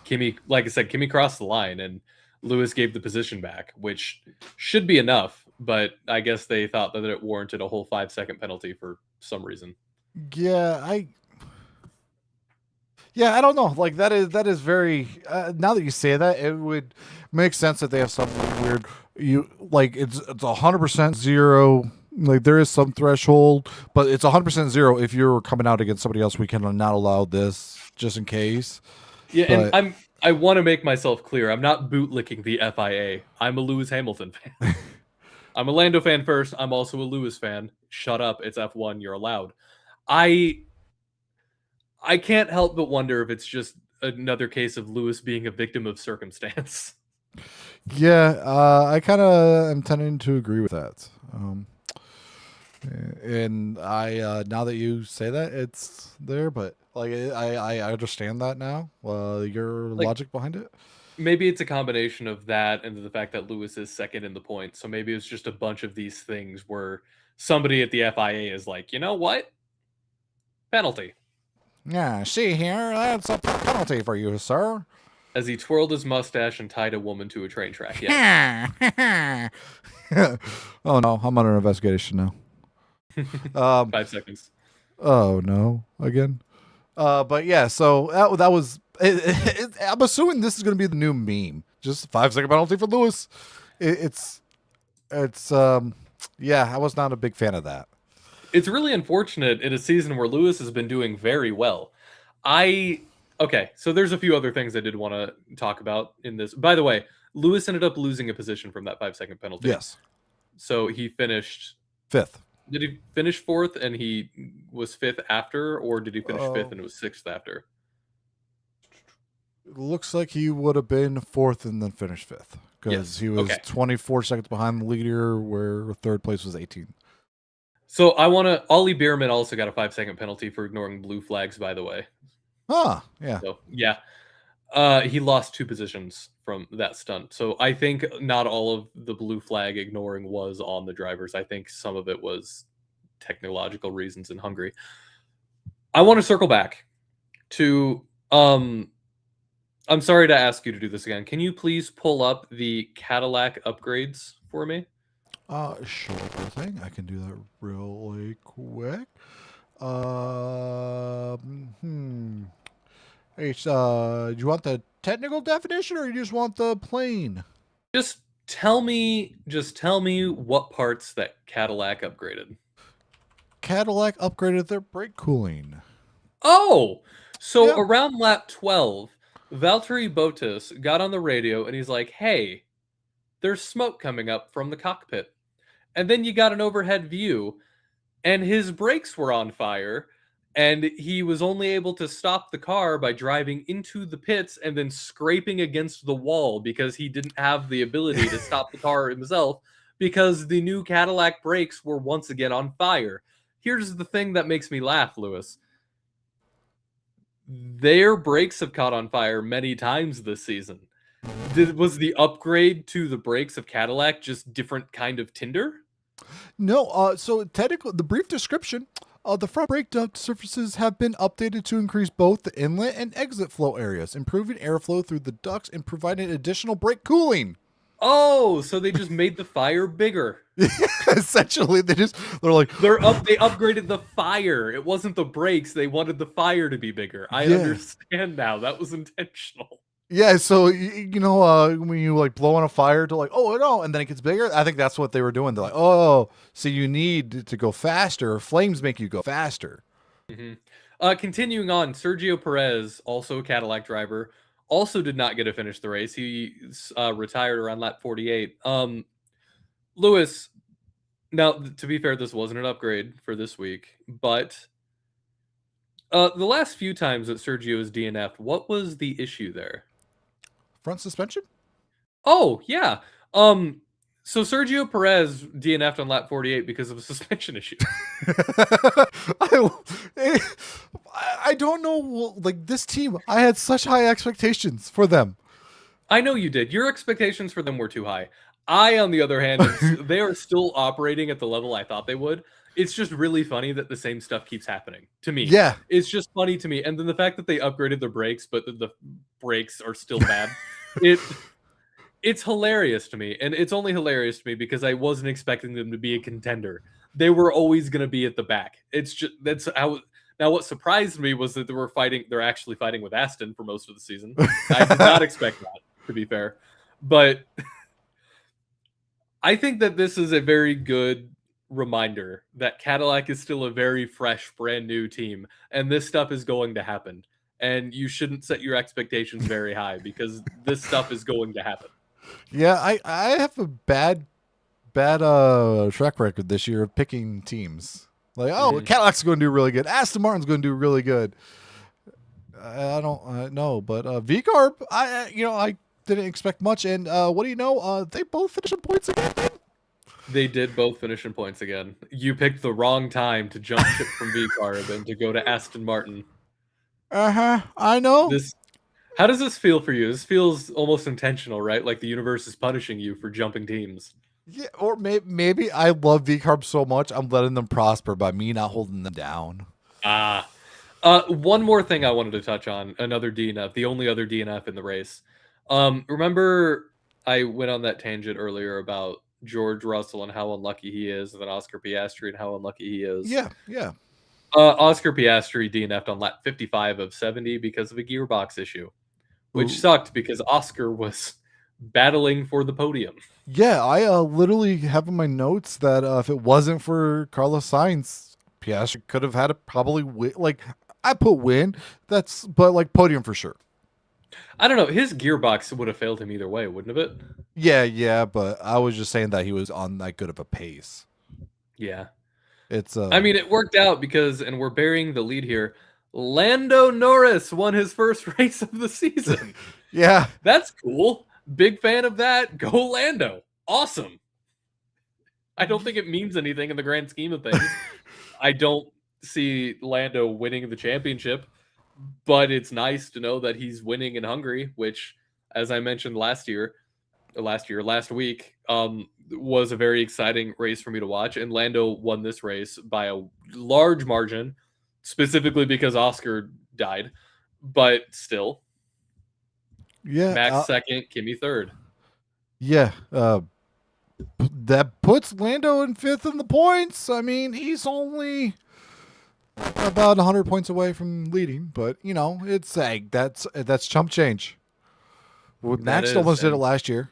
Kimmy, like I said, Kimmy crossed the line and Lewis gave the position back, which should be enough, but I guess they thought that it warranted a whole 5 second penalty for some reason. Yeah, I don't know. Like that is very. Now that you say that, it would make sense that they have something weird. You like it's 100% zero. Like there is some threshold, but it's 100% zero if you're coming out against somebody else. We can not allow this just in case. Yeah, and But I want to make myself clear. I'm not bootlicking the FIA. I'm a Lewis Hamilton fan. I'm a Lando fan first. I'm also a Lewis fan. Shut up. It's F1. You're allowed. I I can't help but wonder if it's just another case of Lewis being a victim of circumstance. yeah, I kind of am tending to agree with that. And I now that you say that, it's there. But like I understand that now. Your Like logic behind it. maybe it's a combination of that and the fact that Lewis is second in the point. So maybe it's just a bunch of these things where somebody at the FIA is like, you know what? Penalty. Yeah, see here, that's a penalty for you, sir. As he twirled his mustache and tied a woman to a train track. Yes. Oh no, I'm under investigation now. Um, 5 seconds. Oh no, again. But yeah, so that was. I'm assuming this is going to be the new meme. Just 5 second penalty for Lewis. It's yeah. I was not a big fan of that. It's really unfortunate in a season where Lewis has been doing very well. I okay, so there's a few other things I did want to talk about in this. By the way, Lewis ended up losing a position from that 5 second penalty. Yes, So he finished. fifth. Did he finish fourth and he was fifth after, or did he finish Uh, fifth and it was sixth after? looks like he would have been fourth and then finished fifth because Yes. he was Okay. 24 seconds behind the leader, where third place was 18. So I want to. Ollie Bierman also got a 5 second penalty for ignoring blue flags. By the way. Ah, yeah. So yeah, he lost two positions from that stunt. So I think not all of the blue flag ignoring was on the drivers. I think some of it was technological reasons in Hungary. I want to circle back to I'm sorry to ask you to do this again. Can you please pull up the Cadillac upgrades for me? Sure thing. I can do that really quick. Hmm. Hey, do you want the technical definition or you just want the plain? Just tell me what parts that Cadillac upgraded. Cadillac upgraded their brake cooling. Oh, so Yeah. around lap 12, Valtteri Bottas got on the radio and he's like, "Hey, there's smoke coming up from the cockpit." And then you got an overhead view and his brakes were on fire and he was only able to stop the car by driving into the pits and then scraping against the wall because he didn't have the ability to stop the car himself because the new Cadillac brakes were once again on fire. Here's the thing that makes me laugh, Lewis. Their brakes have caught on fire many times this season. Was the upgrade to the brakes of Cadillac just different kind of tinder? No, so technically, the brief description, the front brake duct surfaces have been updated to increase both the inlet and exit flow areas, improving airflow through the ducts and providing additional brake cooling. Oh, so they just made the fire bigger. Essentially, they're like, They upgraded the fire. It wasn't the brakes. They wanted the fire to be bigger. I yeah. understand now. That was intentional. Yeah, so when you like blow on a fire to like, oh no, and then it gets bigger. I think that's what they were doing. They're like, oh, so you need to go faster. Flames make you go faster. Hmm. Continuing on, Sergio Perez, also a Cadillac driver, also did not get to finish the race. He retired around lap 48. Lewis, now to be fair, this wasn't an upgrade for this week, but the last few times that Sergio has DNF'd, what was the issue there? Front suspension. Oh, yeah. Um, so Sergio Perez DNF'd on lap 48 because of a suspension issue. I, I don't know. Like this team, I had such high expectations for them. I know you did. Your expectations for them were too high. On the other hand, they are still operating at the level I thought they would. It's just really funny that the same stuff keeps happening to me. Yeah, It's just funny to me. And then the fact that they upgraded their brakes, but the brakes are still bad. It it's hilarious to me, and it's only hilarious to me because I wasn't expecting them to be a contender. They were always going to be at the back. It's just that's how. Now, what surprised me was that they were fighting. They're actually fighting with Aston for most of the season. I did not expect that, to be fair, but I think that this is a very good reminder that Cadillac is still a very fresh, brand new team, and this stuff is going to happen. And you shouldn't set your expectations very high because this stuff is going to happen. yeah. I have a bad track record this year of picking teams. Like, oh, Mhm. Cadillac's going to do really good. Aston Martin's going to do really good. I don't know, but VCarb, I didn't expect much. And what do you know? They both finished in points again. They did both finish in points again. You picked the wrong time to jump ship from VCarb and to go to Aston Martin. Uh huh. I know. This, how does this feel for you? This feels almost intentional, right? Like the universe is punishing you for jumping teams. Yeah, or maybe I love VCarb so much I'm letting them prosper by me not holding them down. Ah, one more thing I wanted to touch on. Another DNF, the only other DNF in the race. Remember I went on that tangent earlier about George Russell and how unlucky he is, and then Oscar Piastri and how unlucky he is. Yeah, yeah. Oscar Piastri DNF'd on lap 55 of 70 because of a gearbox issue, which Ooh. sucked because Oscar was battling for the podium. Yeah, I literally have in my notes that if it wasn't for Carlos Sainz, Piastri could have had a probably like I put win. That's but like podium for sure. I don't know. His gearbox would have failed him either way, wouldn't have it? Yeah, yeah, but I was just saying that he was on that good of a pace. Yeah. It's I mean, it worked out because, and we're burying the lead here. Lando Norris won his first race of the season. yeah, That's cool. Big fan of that. Go Lando. Awesome. I don't think it means anything in the grand scheme of things. I don't see Lando winning the championship, but it's nice to know that he's winning in Hungary, which, as I mentioned last week, was a very exciting race for me to watch. And Lando won this race by a large margin, specifically because Oscar died. But still, yeah, Max second, Kimi third. yeah. That puts Lando in fifth in the points. I mean, he's only about 100 points away from leading, but you know, it's that's chump change. That Max is. almost did it And last year.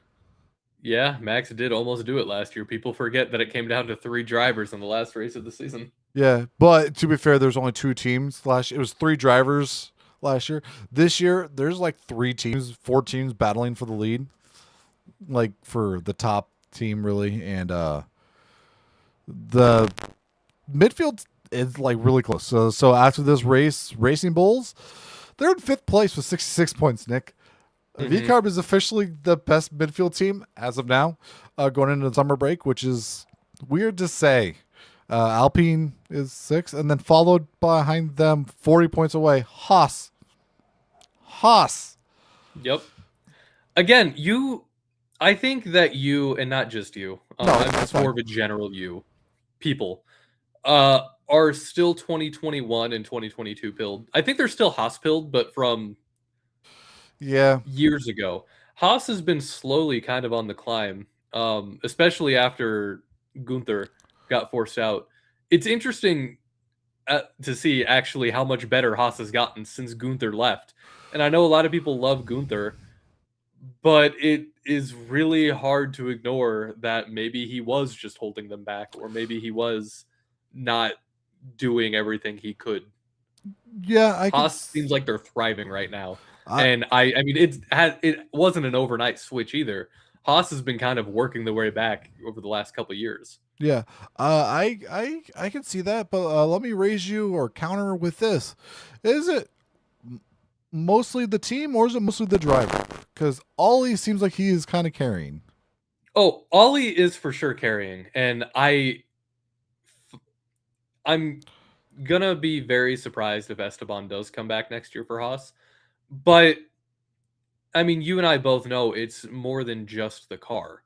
yeah, Max did almost do it last year. People forget that it came down to 3 drivers in the last race of the season. Yeah, but to be fair, there's only 2 teams last. It was 3 drivers last year. This year, there's like 3 teams, 4 teams battling for the lead, like for the top team really, and the midfield is like really close. So after this race, Racing Bulls, they're in 5th place with 66 points. Nick, Mm-hmm. VCarb is officially the best midfield team as of now, going into the summer break, which is weird to say. Alpine is 6th, and then followed behind them, 40 points away, Haas. Haas. Yep. Again, I think that you, and not just you, No, it's it's more fine. of a general you, people, are still 2021 and 2022 pilled. I think they're still Haas pilled, but from Yeah, years ago. Haas has been slowly kind of on the climb, especially after Gunther got forced out. It's interesting to see actually how much better Haas has gotten since Gunther left. And I know a lot of people love Gunther, but it is really hard to ignore that maybe he was just holding them back, or maybe he was not doing everything he could. yeah, I could. Haas seems like they're thriving right now, I, and I mean it wasn't an overnight switch either. Haas has been kind of working their way back over the last couple of years. yeah, I can see that, but let me raise you or counter with this: is it mostly the team or is it mostly the driver? Because Ollie seems like he is kind of carrying. Oh, Ollie is for sure carrying, and I'm gonna be very surprised if Esteban does come back next year for Haas. But I mean, you and I both know it's more than just the car,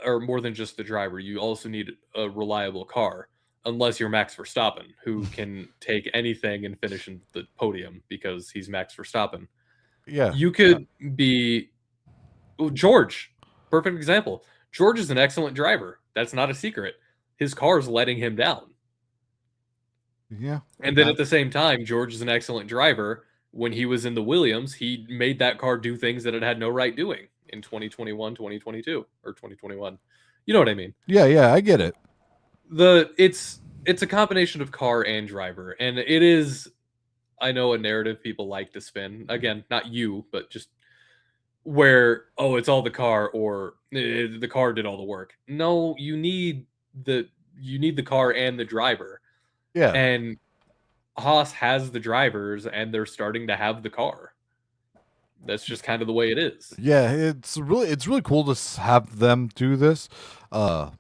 or more than just the driver. You also need a reliable car, unless you're Max Verstappen, who can take anything and finish in the podium because he's Max Verstappen. Yeah, You could be George, perfect example. George is an excellent driver. That's not a secret. His car is letting him down. yeah. And then That at the same time, George is an excellent driver. When he was in the Williams, he made that car do things that it had no right doing in 2021, 2022, or 2021. You know what I mean? yeah, yeah. I get it. It's a combination of car and driver, and it is, I know, a narrative people like to spin. Again, not you, but just where, oh, it's all the car, or the car did all the work. No, the you need the car and the driver. Yeah, And Haas has the drivers and they're starting to have the car. That's just kind of the way it is. yeah. It's really cool to have them do this. Uh,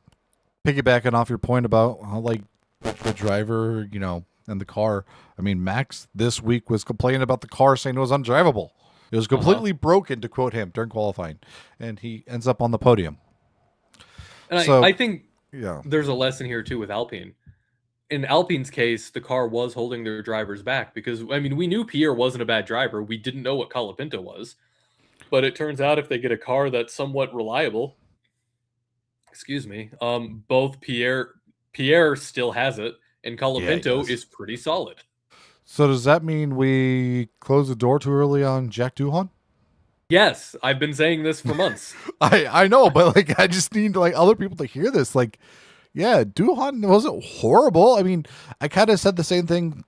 Piggybacking off your point about how like the driver, and the car. I mean, Max this week was complaining about the car, saying it was undrivable. It was Uh-huh. completely broken, to quote him, during qualifying, and he ends up on the podium. And I So, think yeah, there's a lesson here too with Alpine. In Alpine's case, the car was holding their drivers back because, I mean, we knew Pierre wasn't a bad driver. We didn't know what Colapinto was. But it turns out if they get a car that's somewhat reliable, excuse me, both Pierre still has it, and Yeah, he Colapinto does. is pretty solid. So does that mean we close the door too early on Jack Doohan? Yes, I've been saying this for months. I know, but like I just need like other people to hear this. Like, yeah, Doohan wasn't horrible. I mean, I kind of said the same thing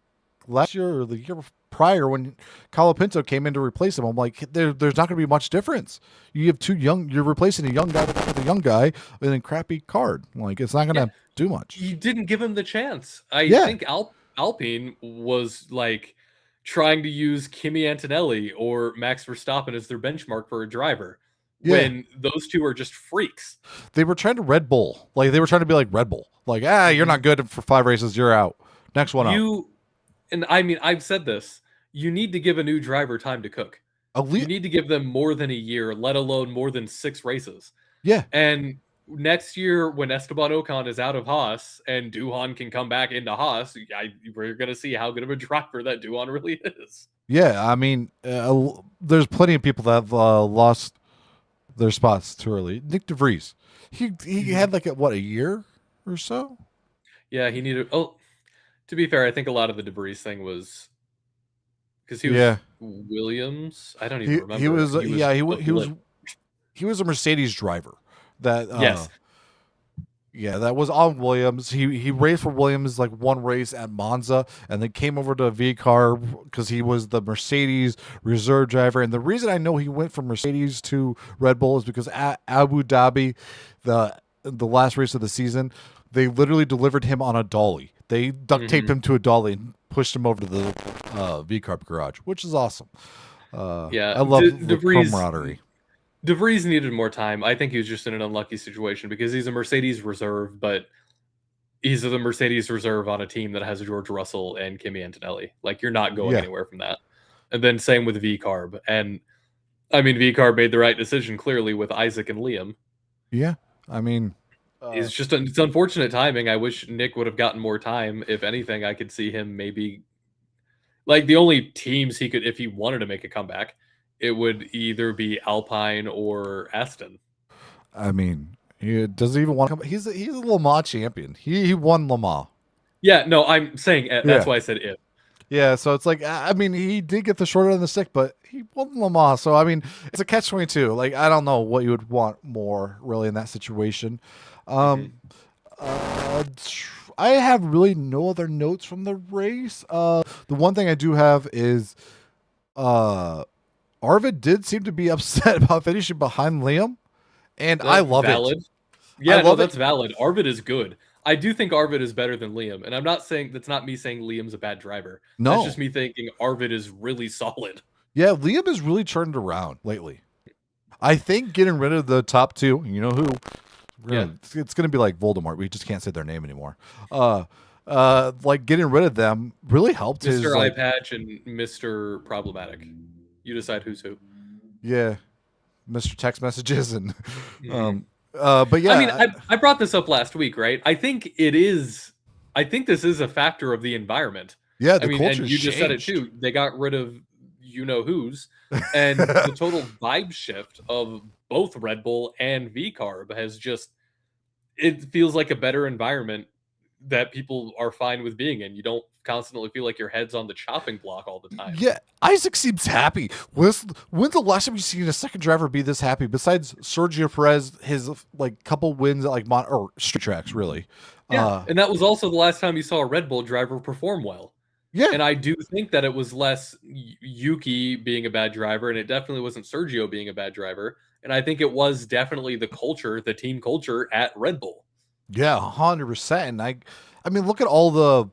last year or the year prior when Colapinto came in to replace him. I'm like, there's not going to be much difference. You have two young, you're replacing a young guy with a young guy with a crappy card. Like, it's not going Yeah, to do much. you didn't give him the chance. I Yeah, think Alpine was like trying to use Kimi Antonelli or Max Verstappen as their benchmark for a driver yeah. when those two are just freaks. They were trying to Red Bull. Like, they were trying to be like Red Bull. Like, you're Mhm. not good for 5 races. You're out. Next one up. You and I mean, I've said this. You need to give a new driver time to cook. You Elite. need to give them more than a year, let alone more than 6 races. Yeah. And next year, when Esteban Ocon is out of Haas and Duhan can come back into Haas, we're going to see how good of a driver that Duhan really is. Yeah. I mean, there's plenty of people that have lost their spots too early. Nick DeVries, he had like a year or so. Yeah, he needed. Oh, to be fair, I think a lot of the Debris thing was because he was Yeah, Williams. I don't even he remember. was He was yeah a blip. he was a Mercedes driver that Yes. yeah, that was on Williams. He raced for Williams like one race at Monza, and then came over to V car because he was the Mercedes reserve driver. And the reason I know he went from Mercedes to Red Bull is because at Abu Dhabi, the last race of the season, they literally delivered him on a dolly. They duct taped him to a dolly and pushed him over to the V carb garage, which is awesome. Yeah, I love the DeVries. camaraderie. DeVries needed more time. I think he was just in an unlucky situation because he's a Mercedes reserve, but he's the Mercedes reserve on a team that has George Russell and Kimi Antonelli. Like, you're not going Yeah, anywhere from that. And then same with V Carb. And I mean, V Carb made the right decision clearly with Isaac and Liam. yeah. I mean, It's unfortunate timing. I wish Nick would have gotten more time. If anything, I could see him maybe like the only teams he could, if he wanted to make a comeback, it would either be Alpine or Aston. I mean, he doesn't even want to come. He's a Le Mans champion. He won Le Mans. Yeah, no, I'm saying that's Yeah, why I said if. yeah. So it's like I mean, he did get the short end of the stick, but he won Le Mans. So I mean, it's a catch-22. Like I don't know what you would want more really in that situation. Mhm. Um, uh, I have really no other notes from the race. The one thing I do have is uh, Arvid did seem to be upset about finishing behind Liam, and I That's love it. valid. I Yeah, no, love it. that's valid. Arvid is good. I do think Arvid is better than Liam, and I'm not saying that's not me saying Liam's a bad driver. That's No, just me thinking Arvid is really solid. yeah, Liam has really turned around lately. I think getting rid of the top two, you know who? Yeah, It's gonna be like Voldemort. We just can't say their name anymore. Like getting rid of them really helped his Mr. Eye like Patch and Mr. Problematic. You decide who's who. yeah, Mr. Text messages and Mhm. but I mean, yeah, I brought this up last week, right? I think it is. I think this is a factor of the environment. yeah, I the mean, and culture's you just said it changed. too. They got rid of you know who's, and the total vibe shift of both Red Bull and V Carb has just. It feels like a better environment that people are fine with being in. You don't constantly feel like your head's on the chopping block all the time. Yeah, Isaac seems happy. When's the last time you've seen a second driver be this happy? Besides Sergio Perez, his like couple wins at like or street tracks, really. Yeah, Uh, and that was also the last time you saw a Red Bull driver perform well. yeah, And I do think that it was less Yuki being a bad driver, and it definitely wasn't Sergio being a bad driver. And I think it was definitely the culture, the team culture at Red Bull. yeah, 100%. And I mean, look at all the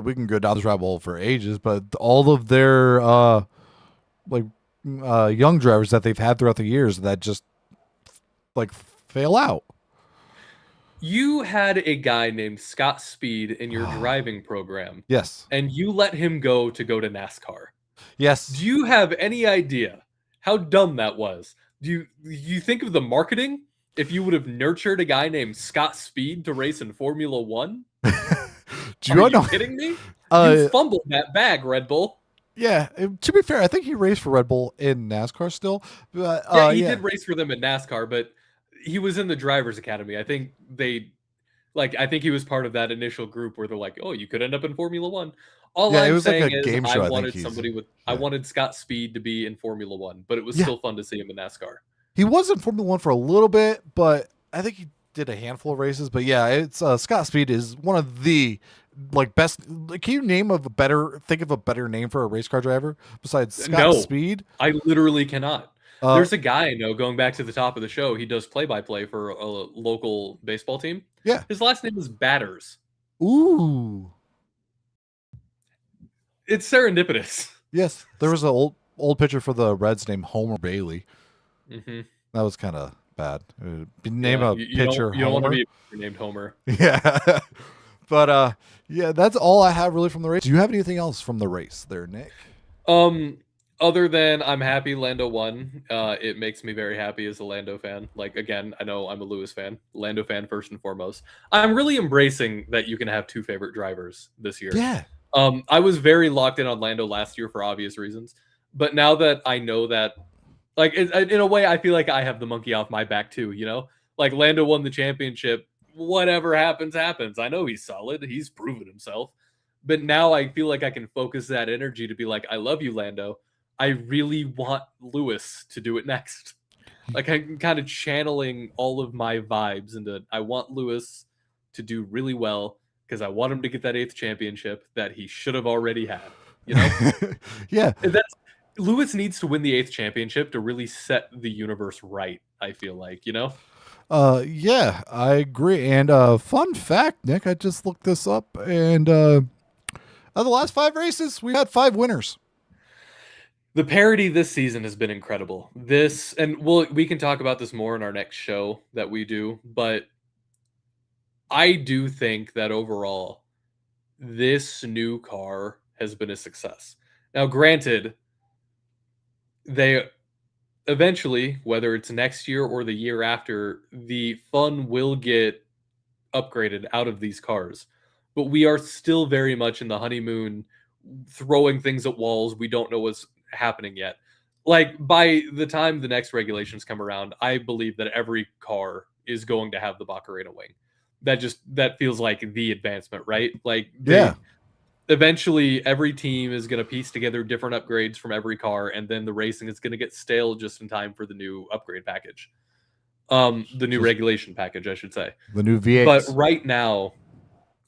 we can go down this rabbit hole for ages, but all of their like young drivers that they've had throughout the years that just like fail out. You had a guy named Scott Speed in your driving program, Yes, and you let him go to NASCAR. Do yes. you have any idea how dumb that was? Do you think of the marketing if you would have nurtured a guy named Scott Speed to race in Formula One? Do Are you you know? kidding me? Uh, You fumbled that bag, Red Bull. Yeah, to be fair, I think he raced for Red Bull in NASCAR still. But Yeah, he yeah, did race for them in NASCAR, but he was in the drivers academy. I think they Like, I think he was part of that initial group where they're like, "Oh, you could end up in Formula One." All Yeah, it I'm was like a saying is, game I show. I think wanted he's. somebody with, I Yeah. wanted Scott Speed to be in Formula One, but it was Yeah, still fun to see him in NASCAR. he was in Formula One for a little bit, but I think he did a handful of races. But yeah, it's Scott Speed is one of the like best. Like, can you name of a better? Think of a better name for a race car driver besides Scott No, Speed? I literally cannot. Uh, There's a guy I know, going back to the top of the show, he does play-by-play for a local baseball team. yeah. His last name is Batters. Ooh, It's serendipitous. yes. There was an old pitcher for the Reds named Homer Bailey. Hmm. That was kind of bad. Name Yeah, a pitcher you don't want to Homer. be named Homer. Yeah. But yeah, that's all I have really from the race. Do you have anything else from the race there, Nick? Um, Other than I'm happy Lando won, it makes me very happy as a Lando fan. Like, again, I know I'm a Lewis fan, Lando fan first and foremost. I'm really embracing that you can have two favorite drivers this year. Yeah. I was very locked in on Lando last year for obvious reasons, but now that I know that, like, in a way, I feel like I have the monkey off my back too. You know, like Lando won the championship. Whatever happens, happens. I know he's solid. He's proven himself. But now I feel like I can focus that energy to be like, I love you, Lando. I really want Lewis to do it next. Like, I'm kind of channeling all of my vibes into, I want Lewis to do really well because I want him to get that 8th championship that he should have already had. You know, Yeah. that's Lewis needs to win the 8th championship to really set the universe right. I feel like, you know. Yeah, I agree. And fun fact, Nick, I just looked this up, and of the last 5 races, we had 5 winners. The parity this season has been incredible. This, and we can talk about this more in our next show that we do, but I do think that overall, this new car has been a success. Now, granted, they eventually, whether it's next year or the year after, the fun will get upgraded out of these cars. But we are still very much in the honeymoon, throwing things at walls. We don't know what's happening yet. Like, by the time the next regulations come around, I believe that every car is going to have the Macarena wing. That feels like the advancement, right? Like, Yeah. eventually every team is going to piece together different upgrades from every car, and then the racing is going to get stale just in time for the new upgrade package. The new regulation package, I should say. The new V8s. But right now,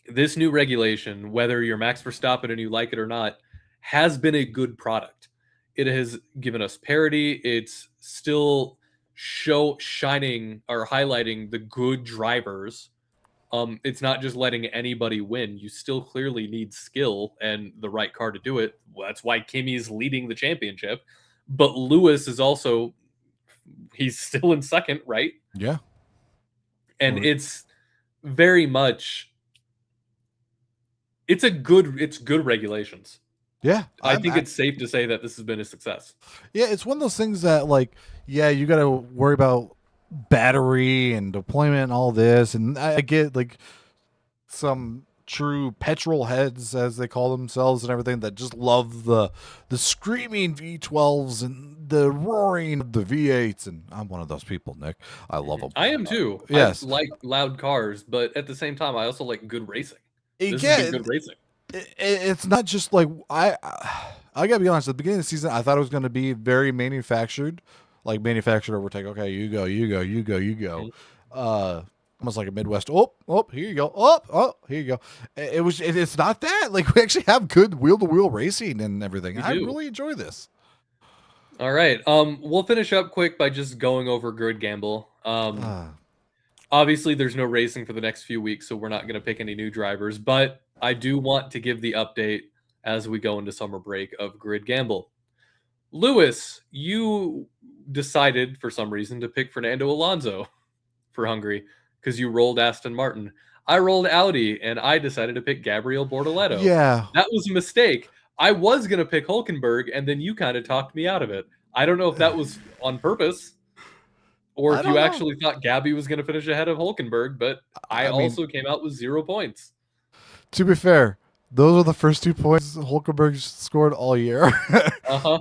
this new regulation, whether you're Max Verstappen and you like it or not, has been a good product. It has given us parity. It's still shining or highlighting the good drivers. It's not just letting anybody win. You still clearly need skill and the right car to do it. Well, that's why Kimi's leading the championship. But Lewis is also, he's still in second, right? Yeah. And it's very much, it's good regulations. Yeah. I think it's safe to say that this has been a success. Yeah, it's one of those things that, like, yeah, you got to worry about battery and deployment and all this. And I get, like, some true petrol heads, as they call themselves, and everything, that just love the screaming V12s and the roaring of the V8s. And I'm one of those people, Nick. I love them. I am too. Yes. I like loud cars, but at the same time, I also like good racing. This Yeah, has been good racing. It's not just like I gotta be honest. At the beginning of the season, I thought it was going to be very manufactured, like manufactured overtake. Okay, you go. Mm-hmm. Almost like a Midwest. Oh, here you go. Here you go. It's not that. Like, we actually have good wheel to wheel racing and everything. I really enjoy this. All right. We'll finish up quick by just going over Grid Gamble. Obviously, there's no racing for the next few weeks, so we're not going to pick any new drivers. But I do want to give the update as we go into summer break of Grid Gamble. Lewis, you decided for some reason to pick Fernando Alonso for Hungary because you rolled Aston Martin. I rolled Audi, and I decided to pick Gabriel Bortoleto. Yeah. That was a mistake. I was going to pick Hulkenberg, and then you kind of talked me out of it. I don't know if that was on purpose, or if you actually thought Gabby was going to finish ahead of Hulkenberg, but I also came out with 0 points. To be fair, those are the first 2 points Hulkenberg scored all year. Uh-huh.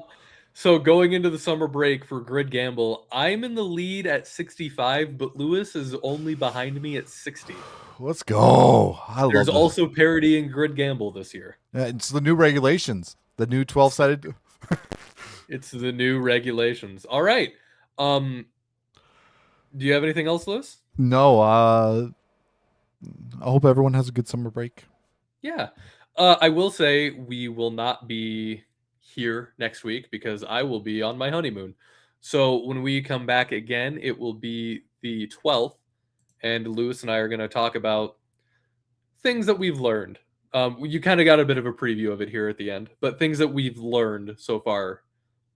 So going into the summer break for Grid Gamble, I'm in the lead at 65, but Lewis is only behind me at 60. Let's go. I There's love this. also parity in Grid Gamble this year. Yeah, it's the new regulations, the new 12-sided. It's the new regulations. All right. Do you have anything else, Lewis? No, I hope everyone has a good summer break. Yeah. I will say we will not be here next week because I will be on my honeymoon. So when we come back again, it will be the 12th, and Lewis and I are going to talk about things that we've learned. You kind of got a bit of a preview of it here at the end, but things that we've learned so far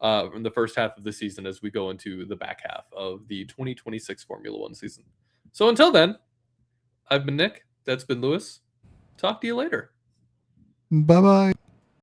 in the first half of the season as we go into the back half of the 2026 Formula One season. So until then, I've been Nick. That's been Lewis. Talk to you later. Bye bye.